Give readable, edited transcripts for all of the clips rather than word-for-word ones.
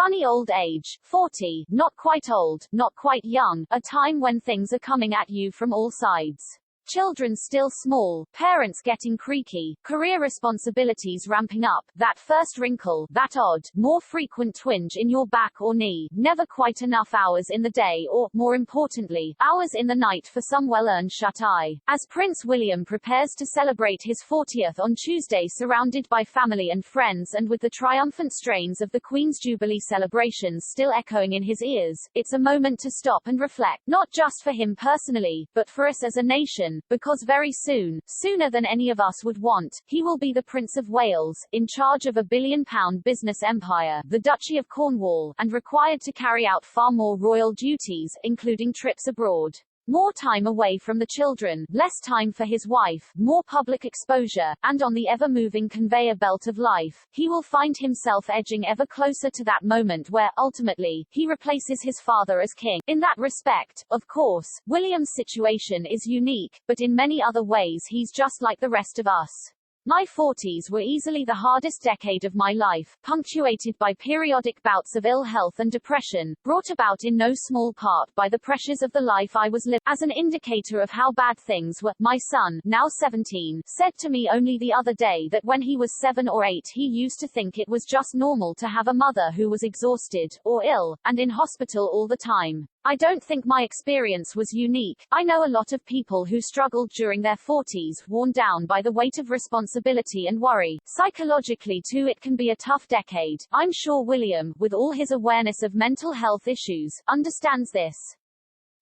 Funny old age, 40, not quite old, not quite young, a time when things are coming at you from all sides. Children still small, parents getting creaky, career responsibilities ramping up, that first wrinkle, that odd, more frequent twinge in your back or knee, never quite enough hours in the day or, more importantly, hours in the night for some well-earned shut-eye. As Prince William prepares to celebrate his 40th on Tuesday surrounded by family and friends and with the triumphant strains of the Queen's Jubilee celebrations still echoing in his ears, it's a moment to stop and reflect, not just for him personally, but for us as a nation. Because very soon, sooner than any of us would want, he will be the Prince of Wales, in charge of a billion-pound business empire, the Duchy of Cornwall, and required to carry out far more royal duties, including trips abroad. More time away from the children, less time for his wife, more public exposure, and on the ever-moving conveyor belt of life, he will find himself edging ever closer to that moment where, ultimately, he replaces his father as king. In that respect, of course, William's situation is unique, but in many other ways he's just like the rest of us. My 40s were easily the hardest decade of my life, punctuated by periodic bouts of ill health and depression, brought about in no small part by the pressures of the life I was living. As an indicator of how bad things were, my son, now 17, said to me only the other day that when he was 7 or 8 he used to think it was just normal to have a mother who was exhausted, or ill, and in hospital all the time. I don't think my experience was unique. I know a lot of people who struggled during their 40s, worn down by the weight of responsibility and worry. Psychologically too it can be a tough decade. I'm sure William, with all his awareness of mental health issues, understands this.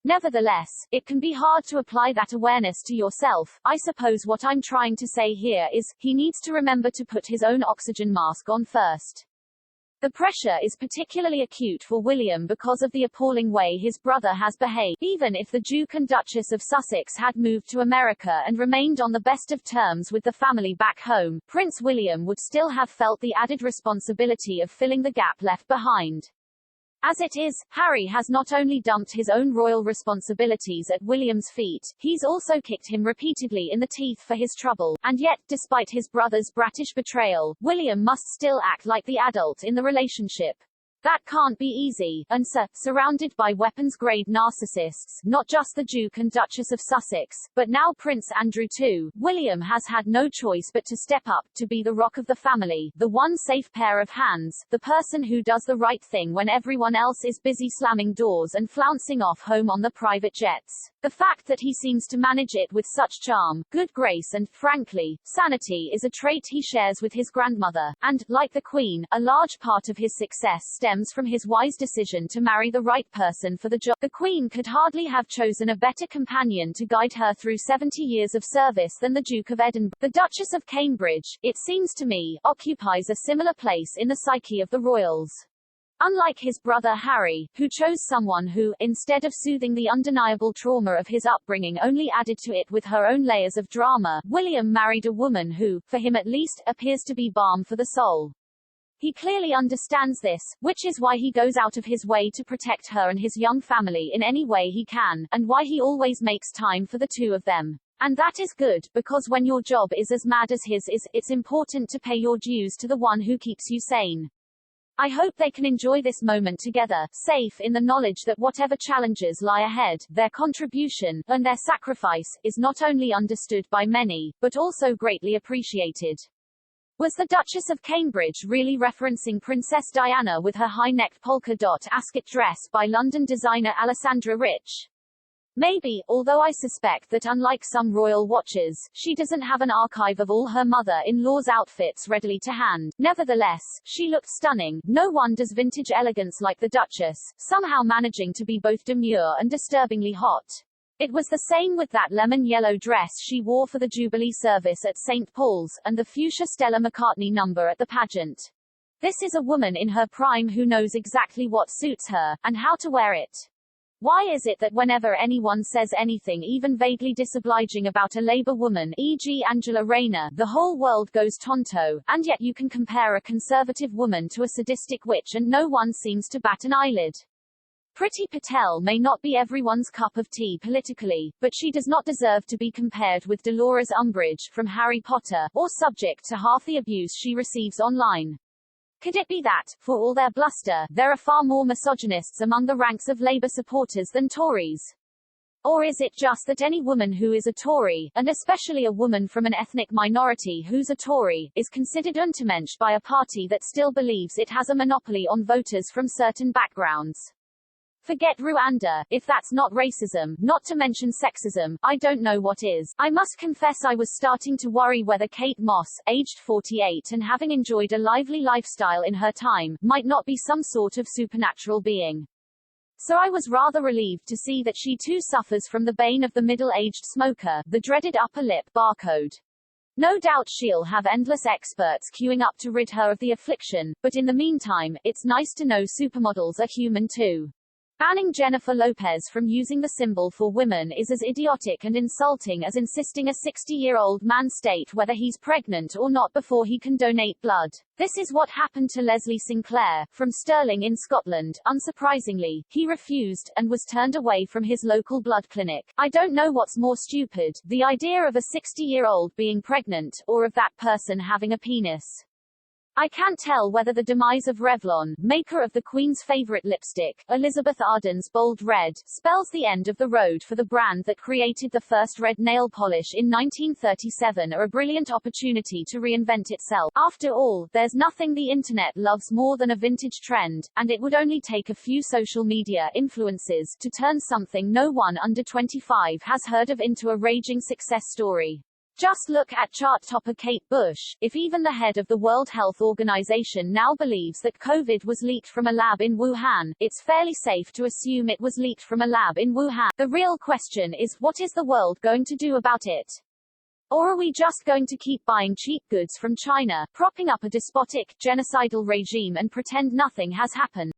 Nevertheless, it can be hard to apply that awareness to yourself. I suppose what I'm trying to say here is, he needs to remember to put his own oxygen mask on first. The pressure is particularly acute for William because of the appalling way his brother has behaved. Even if the Duke and Duchess of Sussex had moved to America and remained on the best of terms with the family back home, Prince William would still have felt the added responsibility of filling the gap left behind. As it is, Harry has not only dumped his own royal responsibilities at William's feet, he's also kicked him repeatedly in the teeth for his trouble, and yet, despite his brother's bratish betrayal, William must still act like the adult in the relationship. That can't be easy, and surrounded by weapons-grade narcissists, not just the Duke and Duchess of Sussex, but now Prince Andrew too, William has had no choice but to step up, to be the rock of the family, the one safe pair of hands, the person who does the right thing when everyone else is busy slamming doors and flouncing off home on the private jets. The fact that he seems to manage it with such charm, good grace and, frankly, sanity is a trait he shares with his grandmother, and, like the Queen, a large part of his success stems from his wise decision to marry the right person for the job. The Queen could hardly have chosen a better companion to guide her through 70 years of service than the Duke of Edinburgh. The Duchess of Cambridge, it seems to me, occupies a similar place in the psyche of the royals. Unlike his brother Harry, who chose someone who, instead of soothing the undeniable trauma of his upbringing, only added to it with her own layers of drama, William married a woman who, for him at least, appears to be balm for the soul. He clearly understands this, which is why he goes out of his way to protect her and his young family in any way he can, and why he always makes time for the two of them. And that is good, because when your job is as mad as his is, it's important to pay your dues to the one who keeps you sane. I hope they can enjoy this moment together, safe in the knowledge that whatever challenges lie ahead, their contribution, and their sacrifice, is not only understood by many, but also greatly appreciated. Was the Duchess of Cambridge really referencing Princess Diana with her high-necked polka-dot ascot dress by London designer Alessandra Rich? Maybe, although I suspect that unlike some royal watchers, she doesn't have an archive of all her mother-in-law's outfits readily to hand. Nevertheless, she looked stunning. No one does vintage elegance like the Duchess, somehow managing to be both demure and disturbingly hot. It was the same with that lemon-yellow dress she wore for the Jubilee service at St. Paul's, and the fuchsia Stella McCartney number at the pageant. This is a woman in her prime who knows exactly what suits her, and how to wear it. Why is it that whenever anyone says anything even vaguely disobliging about a Labour woman, e.g. Angela Rayner, the whole world goes tonto, and yet you can compare a Conservative woman to a sadistic witch and no one seems to bat an eyelid? Priti Patel may not be everyone's cup of tea politically, but she does not deserve to be compared with Dolores Umbridge from Harry Potter, or subject to half the abuse she receives online. Could it be that, for all their bluster, there are far more misogynists among the ranks of Labour supporters than Tories? Or is it just that any woman who is a Tory, and especially a woman from an ethnic minority who's a Tory, is considered Untermensch by a party that still believes it has a monopoly on voters from certain backgrounds? Forget Rwanda, if that's not racism, not to mention sexism, I don't know what is. I must confess I was starting to worry whether Kate Moss, aged 48 and having enjoyed a lively lifestyle in her time, might not be some sort of supernatural being. So I was rather relieved to see that she too suffers from the bane of the middle-aged smoker, the dreaded upper lip barcode. No doubt she'll have endless experts queuing up to rid her of the affliction, but in the meantime, it's nice to know supermodels are human too. Banning Jennifer Lopez from using the symbol for women is as idiotic and insulting as insisting a 60-year-old man state whether he's pregnant or not before he can donate blood. This is what happened to Leslie Sinclair, from Stirling in Scotland. Unsurprisingly, he refused, and was turned away from his local blood clinic. I don't know what's more stupid, the idea of a 60-year-old being pregnant, or of that person having a penis. I can't tell whether the demise of Revlon, maker of the Queen's favourite lipstick, Elizabeth Arden's Bold Red, spells the end of the road for the brand that created the first red nail polish in 1937, or a brilliant opportunity to reinvent itself. After all, there's nothing the internet loves more than a vintage trend, and it would only take a few social media influences to turn something no one under 25 has heard of into a raging success story. Just look at chart topper Kate Bush. If even the head of the World Health Organization now believes that COVID was leaked from a lab in Wuhan, it's fairly safe to assume it was leaked from a lab in Wuhan. The real question is, what is the world going to do about it? Or are we just going to keep buying cheap goods from China, propping up a despotic, genocidal regime and pretend nothing has happened?